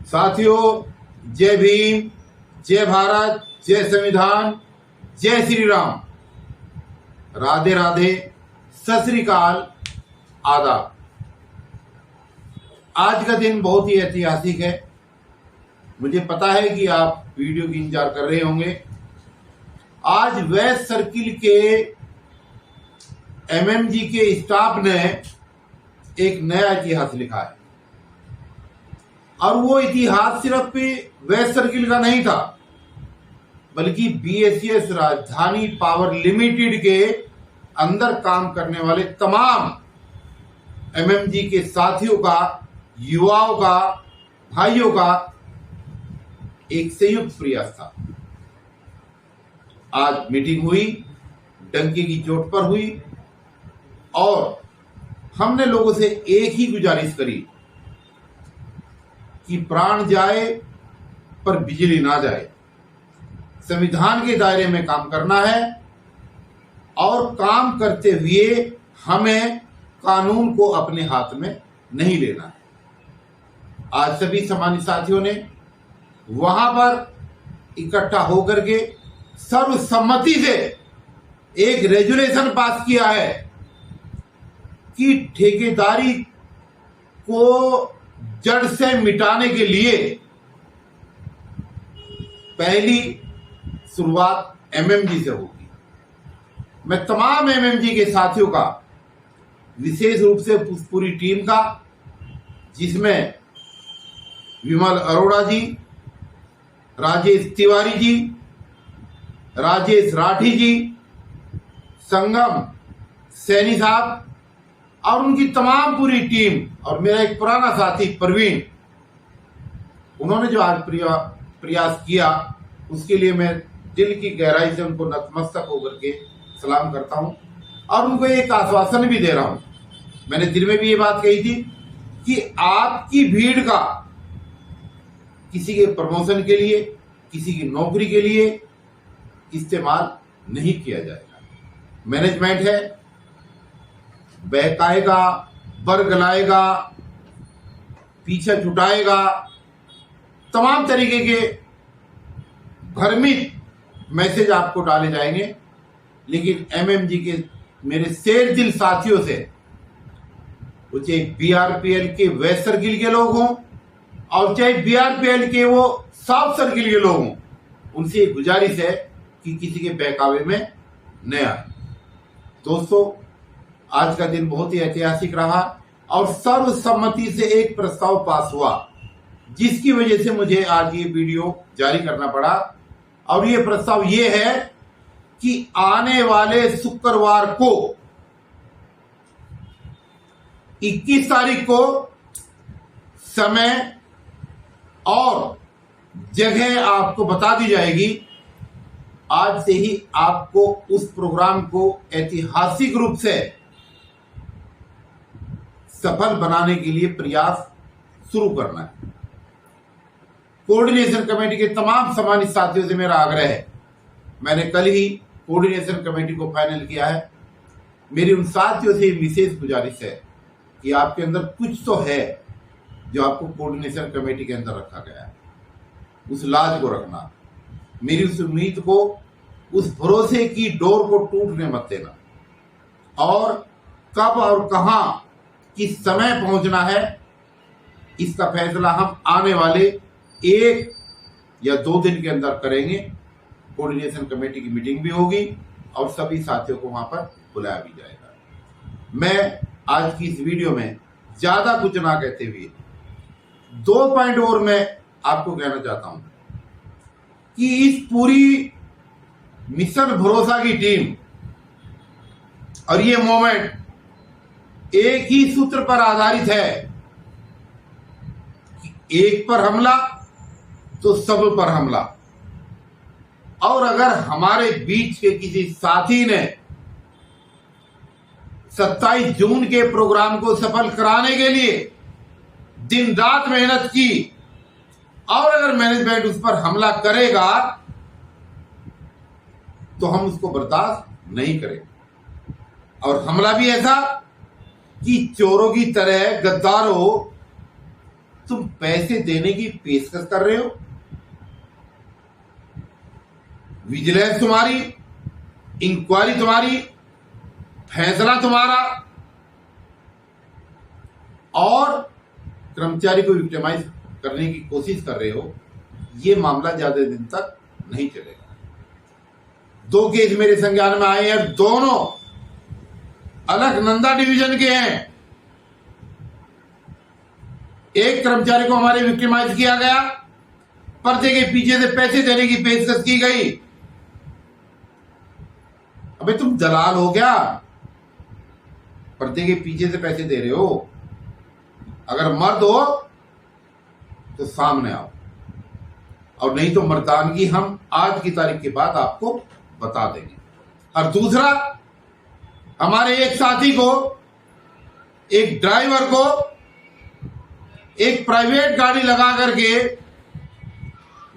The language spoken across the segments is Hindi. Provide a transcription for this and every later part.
साथियों, जय भीम, जय भारत, जय संविधान, जय श्री राम, राधे राधे, सत श्री अकाल, आदाब। आज का दिन बहुत ही ऐतिहासिक है। मुझे पता है कि आप वीडियो की इंतजार कर रहे होंगे। आज वेस्ट सर्किल के एमएमजी के स्टाफ ने एक नया इतिहास लिखा है, और वो इतिहास सिर्फ वेस्ट सर्किल का नहीं था, बल्कि बीएसईएस राजधानी पावर लिमिटेड के अंदर काम करने वाले तमाम एमएमजी के साथियों का, युवाओं का, भाइयों का एक संयुक्त प्रयास था। आज मीटिंग हुई, डंके की चोट पर हुई, और हमने लोगों से एक ही गुजारिश करी कि प्राण जाए पर बिजली ना जाए। संविधान के दायरे में काम करना है, और काम करते हुए हमें कानून को अपने हाथ में नहीं लेना है। आज सभी सामान्य साथियों ने वहां पर इकट्ठा होकर के सर्वसम्मति से एक रेजुलेशन पास किया है कि ठेकेदारी को जड़ से मिटाने के लिए पहली शुरुआत एमएमजी से होगी। मैं तमाम एमएमजी के साथियों का, विशेष रूप से पूरी टीम का, जिसमें विमल अरोड़ा जी, राजेश तिवारी जी, राजेश राठी जी, संगम सैनी साहब और उनकी तमाम पूरी टीम, और मेरा एक पुराना साथी प्रवीण, उन्होंने जो आज प्रयास किया, उसके लिए मैं दिल की गहराई से उनको नतमस्तक होकर के सलाम करता हूं, और उनको एक आश्वासन भी दे रहा हूं। मैंने दिल में भी ये बात कही थी कि आपकी भीड़ का किसी के प्रमोशन के लिए, किसी की नौकरी के लिए इस्तेमाल नहीं किया जाएगा। मैनेजमेंट है, बहकाएगा, बरगलाएगा, पीछे छुटाएगा, तमाम तरीके के भ्रमित मैसेज आपको डाले जाएंगे। लेकिन एमएमजी के मेरे शेर दिल साथियों से, वो चाहे बीआरपीएल के वेस्ट सर्किल के लोग हों और चाहे बीआरपीएल के वो साउथ सर्किल के लोग हों, उनसे एक गुजारिश है कि किसी के बहकावे में न आए। दोस्तों, आज का दिन बहुत ही ऐतिहासिक रहा, और सर्वसम्मति से एक प्रस्ताव पास हुआ, जिसकी वजह से मुझे आज ये वीडियो जारी करना पड़ा। और ये प्रस्ताव ये है कि आने वाले शुक्रवार को 21 तारीख को समय और जगह आपको बता दी जाएगी। आज से ही आपको उस प्रोग्राम को ऐतिहासिक रूप से सफल बनाने के लिए प्रयास शुरू करना है। कोऑर्डिनेशन कमेटी के तमाम सामान्य साथियों से मेरा आग्रह है, मैंने कल ही कोऑर्डिनेशन कमेटी को फाइनल किया है। मेरी उन साथियों से विशेष गुजारिश है कि आपके अंदर कुछ तो है जो आपको कोऑर्डिनेशन कमेटी के अंदर रखा गया है, उस लाज को रखना। मेरी उस उम्मीद को, उस भरोसे की डोर को टूटने मत देना। और कब और कहां, किस समय पहुंचना है, इसका फैसला हम आने वाले 1 या 2 दिन के अंदर करेंगे। कोऑर्डिनेशन कमेटी की मीटिंग भी होगी और सभी साथियों को वहां पर बुलाया भी जाएगा। मैं आज की इस वीडियो में ज्यादा कुछ ना कहते हुए 2 पॉइंट और मैं आपको कहना चाहता हूं कि इस पूरी मिशन भरोसा की टीम और ये मोमेंट एक ही सूत्र पर आधारित है कि एक पर हमला तो सब पर हमला। और अगर हमारे बीच के किसी साथी ने 27 जून के प्रोग्राम को सफल कराने के लिए दिन रात मेहनत की, और अगर मैनेजमेंट उस पर हमला करेगा तो हम उसको बर्दाश्त नहीं करेंगे। और हमला भी ऐसा कि चोरों की तरह, गद्दारों तुम पैसे देने की पेशकश कर रहे हो, विजिलेंस तुम्हारी, इंक्वायरी तुम्हारी, फैसला तुम्हारा, और कर्मचारी को विक्टिमाइज करने की कोशिश कर रहे हो। ये मामला ज्यादा दिन तक नहीं चलेगा। 2 केस मेरे संज्ञान में आए हैं, दोनों अलकनंदा डिवीजन के हैं। एक कर्मचारी को हमारे विक्टिमाइज किया गया, पर्दे के पीछे से पैसे देने की पेशकश की गई। अबे तुम दलाल हो क्या? पर्दे के पीछे से पैसे दे रहे हो? अगर मर्द हो तो सामने आओ, और नहीं तो मर्दानगी हम आज की तारीख के बाद आपको बता देंगे। और दूसरा, हमारे एक साथी को, एक ड्राइवर को एक प्राइवेट गाड़ी लगा करके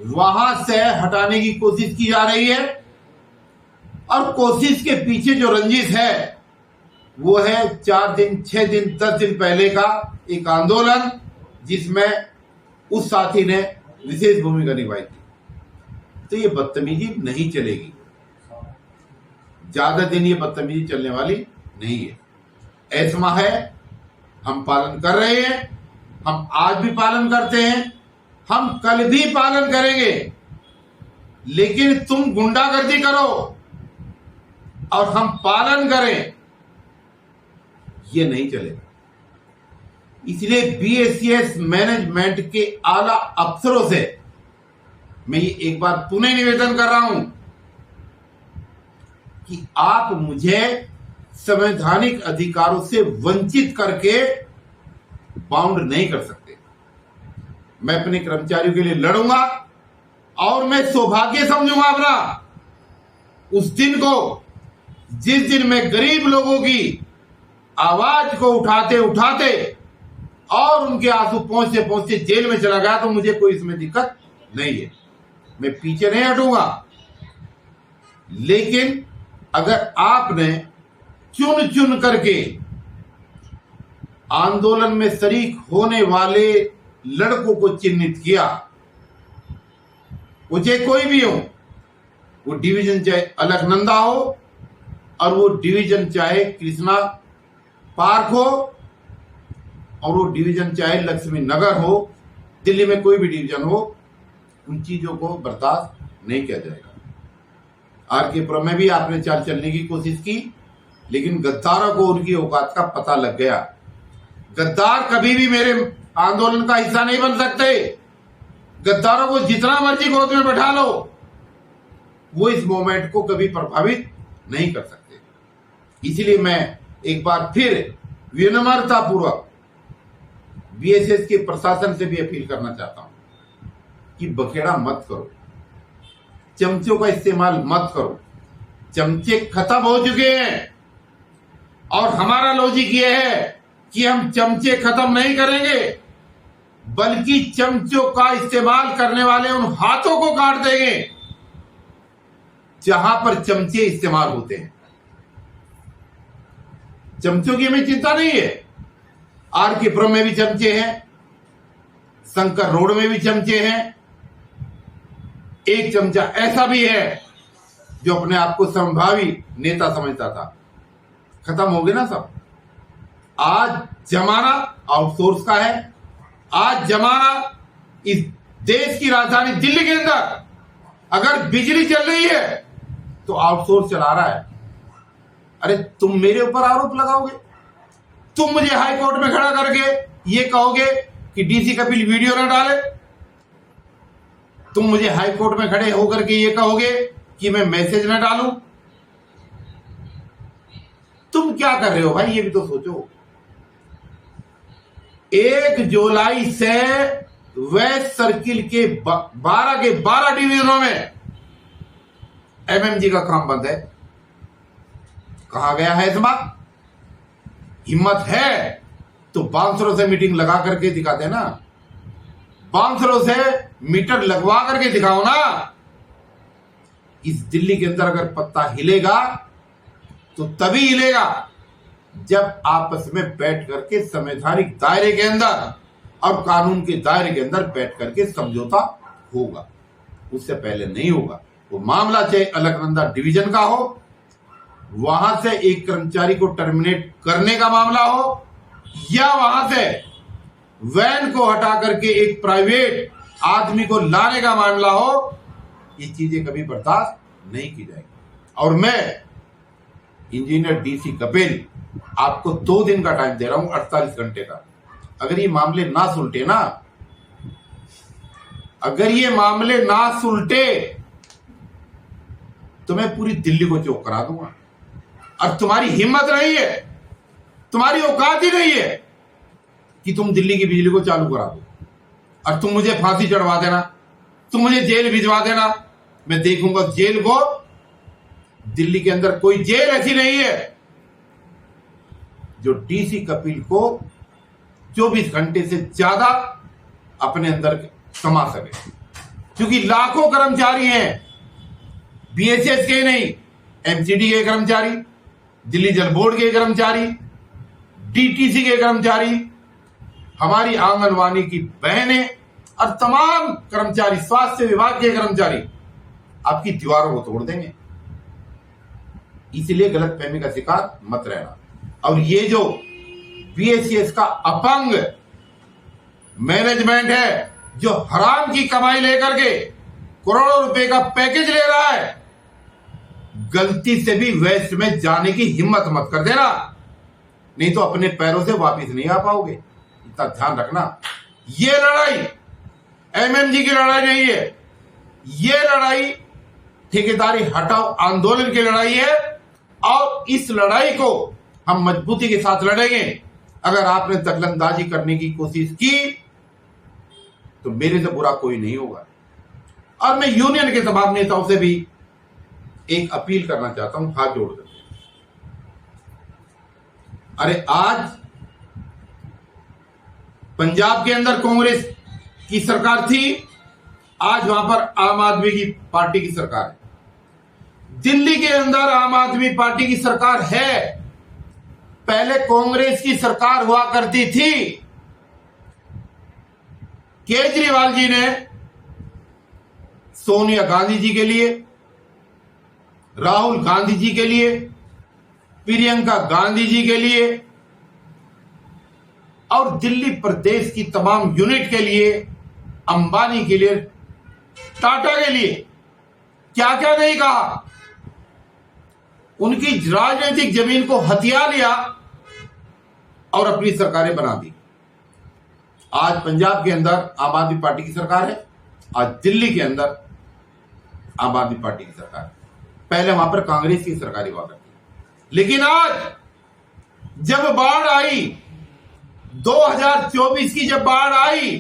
वहां से हटाने की कोशिश की जा रही है, और कोशिश के पीछे जो रंजिश है वो है 4 दिन, 6 दिन, 10 दिन पहले का एक आंदोलन, जिसमें उस साथी ने विशेष भूमिका निभाई थी। तो ये बदतमीजी नहीं चलेगी, ज्यादा दिन ये बदतमीजी चलने वाली नहीं है। एस्मा है, हम पालन कर रहे हैं, हम आज भी पालन करते हैं, हम कल भी पालन करेंगे। लेकिन तुम गुंडागर्दी करो और हम पालन करें, ये नहीं चलेगा। इसलिए बीएसीएस मैनेजमेंट के आला अफसरों से मैं ये एक बार पुनः निवेदन कर रहा हूं कि आप मुझे संवैधानिक अधिकारों से वंचित करके बाउंड नहीं कर सकते। मैं अपने कर्मचारियों के लिए लड़ूंगा, और मैं सौभाग्य समझूंगा अपना उस दिन को जिस दिन मैं गरीब लोगों की आवाज को उठाते उठाते और उनके आंसू पहुंचते पहुंचते जेल में चला गया, तो मुझे कोई इसमें दिक्कत नहीं है, मैं पीछे नहीं हटूंगा। लेकिन अगर आपने चुन चुन करके आंदोलन में शरीक होने वाले लड़कों को चिन्हित किया, वो चाहे कोई भी हो, वो डिवीजन चाहे अलकनंदा हो और वो डिवीजन चाहे कृष्णा पार्क हो और वो डिवीजन चाहे लक्ष्मी नगर हो, दिल्ली में कोई भी डिवीजन हो, उन चीजों को बर्दाश्त नहीं किया जाएगा। आरके पुरम में भी आपने चाल चलने की कोशिश की, लेकिन गद्दारों को उनकी औकात का पता लग गया। गद्दार कभी भी मेरे आंदोलन का हिस्सा नहीं बन सकते। गद्दारों को जितना मर्जी गोद में बैठा लो, वो इस मूवमेंट को कभी प्रभावित नहीं कर सकते। इसलिए मैं एक बार फिर विनम्रता पूर्वक बीएसएस के प्रशासन से भी अपील करना चाहता हूं कि बखेड़ा मत करो, चमचों का इस्तेमाल मत करो। चमचे खत्म हो चुके हैं, और हमारा लॉजिक ये है कि हम चमचे खत्म नहीं करेंगे, बल्कि चमचों का इस्तेमाल करने वाले उन हाथों को काट देंगे जहां पर चमचे इस्तेमाल होते हैं। चमचों की हमें चिंता नहीं है। आरके पुरम में भी चमचे हैं, शंकर रोड में भी चमचे हैं। एक चमचा ऐसा भी है जो अपने आप को संभावी नेता समझता था। खत्म हो गए ना सब। आज जमाना आउटसोर्स का है। आज जमाना इस देश की राजधानी दिल्ली के अंदर अगर बिजली चल रही है तो आउटसोर्स चला रहा है। अरे तुम मेरे ऊपर आरोप लगाओगे, तुम मुझे हाई कोर्ट में खड़ा करके ये कहोगे कि डीसी कपिल वीडियो न डाले, तुम मुझे हाई कोर्ट में खड़े होकर के ये कहोगे कि मैं मैसेज न डालूं। तुम क्या कर रहे हो भाई, ये भी तो सोचो। 1 जुलाई से वेस्ट सर्किल के 12 डिवीजनों में एमएमजी का काम बंद है। कहा गया है एस्मा? हिम्मत है तो बांसुरों से मीटिंग लगा करके दिखाते ना, बांसुरों से मीटर लगवा करके दिखाओ ना। इस दिल्ली के अंदर अगर पत्ता हिलेगा तो तभी हिलेगा जब आपस में बैठ करके संवैधानिक दायरे के अंदर और कानून के दायरे के अंदर बैठ करके समझौता होगा, उससे पहले नहीं होगा। वो मामला चाहे अलकनंदा डिवीजन का हो, वहां से एक कर्मचारी को टर्मिनेट करने का मामला हो, या वहां से वैन को हटा करके एक प्राइवेट आदमी को लाने का मामला हो, ये चीजें कभी बर्दाश्त नहीं की जाएगी। और मैं इंजीनियर डीसी कपिल आपको 2 दिन का टाइम दे रहा हूं, 48 घंटे का। अगर ये मामले ना सुलटे ना, अगर ये मामले ना सुलटे तो मैं पूरी दिल्ली को चौक करा दूंगा। और तुम्हारी हिम्मत नहीं है, तुम्हारी औकात ही नहीं है कि तुम दिल्ली की बिजली को चालू करा दो और तुम मुझे फांसी चढ़वा देना, तुम मुझे जेल भिजवा देना। मैं देखूंगा जेल को। दिल्ली के अंदर कोई जेल ऐसी नहीं है जो डीसी कपिल को 24 घंटे से ज्यादा अपने अंदर समा सके, क्योंकि लाखों कर्मचारी हैं, बीएसएस के नहीं, एमसीडी के कर्मचारी, दिल्ली जल बोर्ड के कर्मचारी, डीटीसी के कर्मचारी, हमारी आंगनवाड़ी की बहनें और तमाम कर्मचारी, स्वास्थ्य विभाग के कर्मचारी आपकी दीवारों को तोड़ देंगे। इसलिए गलतफहमी का शिकार मत रहना। और ये जो बीएसएस का अपंग मैनेजमेंट है, जो हराम की कमाई लेकर के करोड़ों रुपए का पैकेज ले रहा है, गलती से भी वेस्ट में जाने की हिम्मत मत कर देना, नहीं तो अपने पैरों से वापस नहीं आ पाओगे। इतना ध्यान रखना। ये लड़ाई एमएमजी की लड़ाई नहीं है, ये लड़ाई ठेकेदारी हटाओ आंदोलन की लड़ाई है। और इस लड़ाई को हम मजबूती के साथ लड़ेंगे। अगर आपने दखलंदाजी करने की कोशिश की तो मेरे से बुरा कोई नहीं होगा। और मैं यूनियन के तमाम नेताओं से भी एक अपील करना चाहता हूं, हाथ जोड़ करके। अरे आज पंजाब के अंदर कांग्रेस की सरकार थी, आज वहां पर आम आदमी की पार्टी की सरकार है। दिल्ली के अंदर आम आदमी पार्टी की सरकार है। पहले कांग्रेस की सरकार हुआ करती थी। केजरीवाल जी ने सोनिया गांधी जी के लिए, राहुल गांधी जी के लिए, प्रियंका गांधी जी के लिए और दिल्ली प्रदेश की तमाम यूनिट के लिए, अंबानी के लिए, टाटा के लिए क्या क्या नहीं कहा। उनकी राजनीतिक जमीन को हथिया लिया और अपनी सरकारें बना दी। आज पंजाब के अंदर आम आदमी पार्टी की सरकार है, आज दिल्ली के अंदर आम आदमी पार्टी की सरकार है। पहले वहां पर कांग्रेस की सरकार हुआ करती। लेकिन आज जब बाढ़ आई, 2024 की जब बाढ़ आई,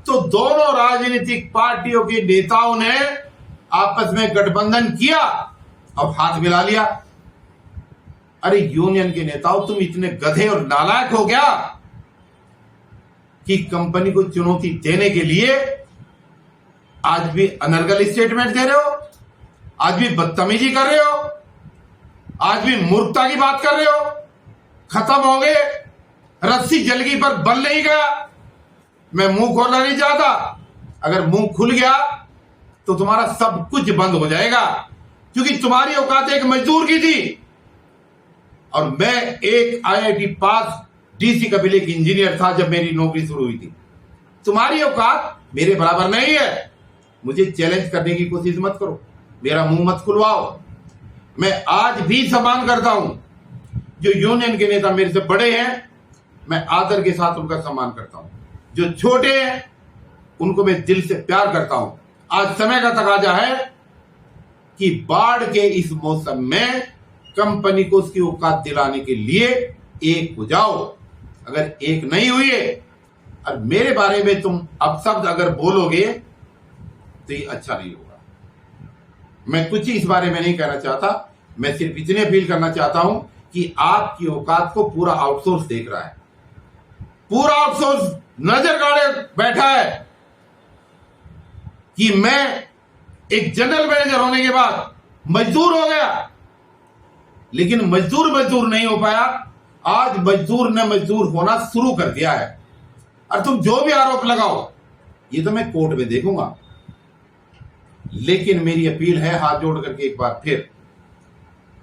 तो दोनों राजनीतिक पार्टियों के नेताओं ने आपस में गठबंधन किया और हाथ मिला लिया। अरे यूनियन के नेताओं, तुम इतने गधे और नालायक हो गया कि कंपनी को चुनौती देने के लिए आज भी अनर्गल स्टेटमेंट दे रहे हो, आज भी बदतमीजी कर रहे हो, आज भी मूर्खता की बात कर रहे हो। खत्म हो गए, रस्सी जलगी पर बल नहीं गया। मैं मुंह खोलना नहीं चाहता, अगर मुंह खुल गया तो तुम्हारा सब कुछ बंद हो जाएगा, क्योंकि तुम्हारी औकात एक मजदूर की थी और मैं एक आईआईटी पास डीसी कपिल एक इंजीनियर था जब मेरी नौकरी शुरू हुई थी। तुम्हारी औकात मेरे बराबर नहीं है। मुझे चैलेंज करने की कोशिश मत करो, मेरा मुंह मत खुलवाओ। मैं आज भी सम्मान करता हूं, जो यूनियन के नेता मेरे से बड़े हैं मैं आदर के साथ उनका सम्मान करता हूं, जो छोटे हैं उनको मैं दिल से प्यार करता हूं। आज समय का तकाजा है कि बाढ़ के इस मौसम में कंपनी को उसकी औकात दिलाने के लिए एक हो जाओ। अगर एक नहीं हुई है और मेरे बारे में तुम अपशब्द अगर बोलोगे तो ये अच्छा नहीं होगा। मैं कुछ ही इस बारे में नहीं कहना चाहता, मैं सिर्फ इतने अपील करना चाहता हूं कि आपकी औकात को पूरा आउटसोर्स देख रहा है, पूरा आउटसोर्स नजर गाड़े बैठा है कि मैं एक जनरल मैनेजर होने के बाद मजदूर हो गया, लेकिन मजदूर नहीं हो पाया। आज मजदूर ने मजदूर होना शुरू कर दिया है। और तुम जो भी आरोप लगाओ ये तो मैं कोर्ट में देखूंगा। लेकिन मेरी अपील है हाथ जोड़ करके एक बार फिर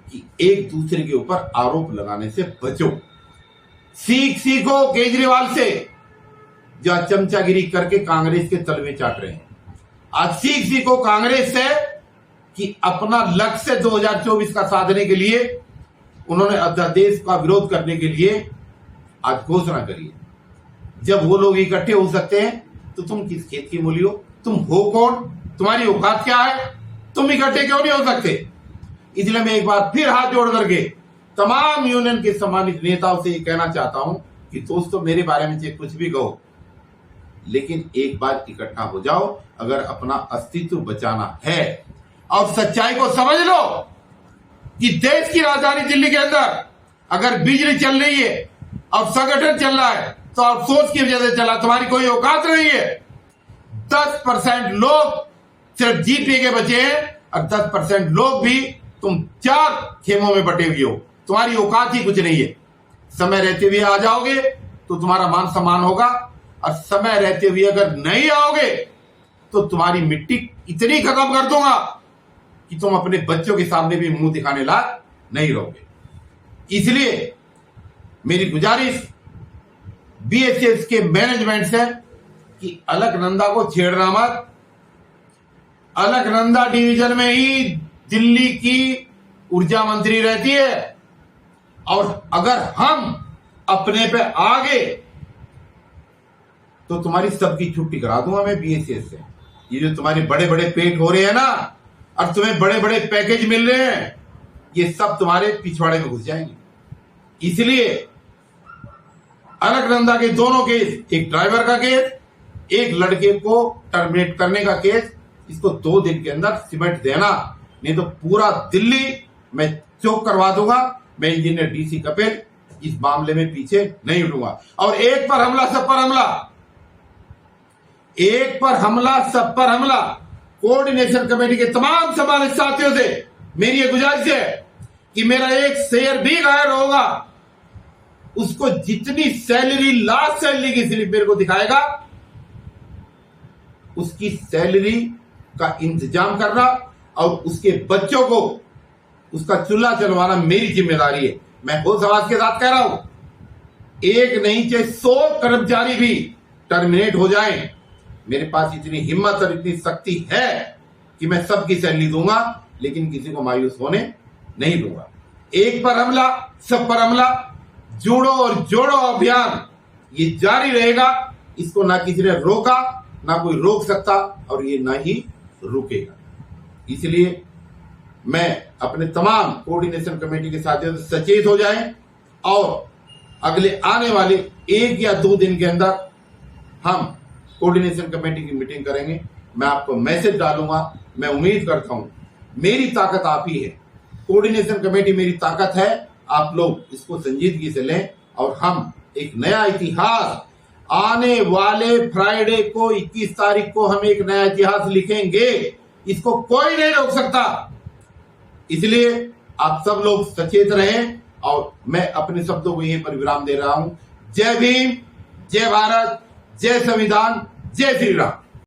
कि एक दूसरे के ऊपर आरोप लगाने से बचो। सीखो केजरीवाल से, जो चमचागिरी करके कांग्रेस के तलवे चाट रहे हैं। आज सीखो कांग्रेस से कि अपना लक्ष्य 2024 का साधने के लिए उन्होंने अध्यादेश का विरोध करने के लिए आज घोषणा करी है। जब वो लोग इकट्ठे हो सकते हैं तो तुम किस खेत की मूली हो? तुम हो कौन? तुम्हारी औकात क्या है? तुम इकट्ठे क्यों नहीं हो सकते? इसलिए मैं एक बार फिर हाथ जोड़ करके तमाम यूनियन के सम्मानित नेताओं से ये कहना चाहता हूं कि दोस्तों, मेरे बारे में चाहे कुछ भी कहो, लेकिन एक बार इकट्ठा हो जाओ अगर अपना अस्तित्व बचाना है। और सच्चाई को समझ लो कि देश की राजधानी दिल्ली के अंदर अगर बिजली चल रही है और संगठन चल रहा है तो अफसोस की वजह से चला, तुम्हारी कोई औकात नहीं है। 10% लोग सिर्फ जीपी के बचे हैं और 10% लोग भी तुम 4 खेमों में बटे हुए हो। तुम्हारी औकात ही कुछ नहीं है। समय रहते हुए आ जाओगे तो तुम्हारा मान सम्मान होगा, और समय रहते हुए अगर नहीं आओगे तो तुम्हारी मिट्टी इतनी खत्म कर दूंगा कि तुम अपने बच्चों के सामने भी मुंह दिखाने लायक नहीं रहोगे। इसलिए मेरी गुजारिश बीएसएस के मैनेजमेंट से कि अलकनंदा को छेड़ना मत। अलकनंदा डिवीजन में ही दिल्ली की ऊर्जा मंत्री रहती है, और अगर हम अपने पे आ गए तो तुम्हारी सबकी छुट्टी करा दूंगा मैं बीएसएस से। ये जो तुम्हारे बड़े बड़े पेट हो रहे हैं ना, और तुम्हें बड़े बड़े पैकेज मिल रहे हैं, ये सब तुम्हारे पिछवाड़े में घुस जाएंगे। इसलिए अलकनंदा के दोनों केस, एक ड्राइवर का केस, एक लड़के को टर्मिनेट करने का केस, इसको 2 दिन के अंदर सिमट देना, नहीं तो पूरा दिल्ली मैं चौक करवा दूंगा। मैं इंजीनियर डीसी कपिल इस मामले में पीछे नहीं हटूंगा। और एक पर हमला सब पर हमला, एक पर हमला सब पर हमला। कोऑर्डिनेशन कमेटी के तमाम सम्मानित साथियों से मेरी ये गुजारिश है कि मेरा एक शेयर भी गायब होगा, उसको जितनी सैलरी, लास्ट सैलरी की स्लिप मेरे को दिखाएगा, उसकी सैलरी का इंतजाम करना और उसके बच्चों को उसका चूल्हा चलवाना मेरी जिम्मेदारी है। मैं होश आवाज के साथ कह रहा हूं, एक नहीं चाहे 100 कर्मचारी भी टर्मिनेट हो जाएं, मेरे पास इतनी हिम्मत और इतनी शक्ति है कि मैं सबकी सैलरी दूंगा, लेकिन किसी को मायूस होने नहीं दूंगा। एक पर हमला सब पर हमला, जोड़ो और जोड़ो अभियान ये जारी रहेगा। इसको ना किसी ने रोका, ना कोई रोक सकता, और ये ना ही रुकेगा। इसलिए मैं अपने तमाम कोऑर्डिनेशन कमेटी के साथियों से सचेत हो जाएं, और अगले आने वाले 1 या 2 दिन के अंदर हम कोऑर्डिनेशन कमेटी की मीटिंग करेंगे। मैं आपको मैसेज डालूंगा। मैं उम्मीद करता हूं, मेरी ताकत आप ही है, कोऑर्डिनेशन कमेटी मेरी ताकत है। आप लोग इसको संजीदगी से लें और हम एक नया इतिहास, आने वाले फ्राइडे को 21 तारीख को हम एक नया इतिहास लिखेंगे। इसको कोई नहीं रोक सकता। इसलिए आप सब लोग सचेत रहें, और मैं अपने शब्दों को यहीं पर विराम दे रहा हूं। जय भीम, जय भारत, जय संविधान, जय श्री राम।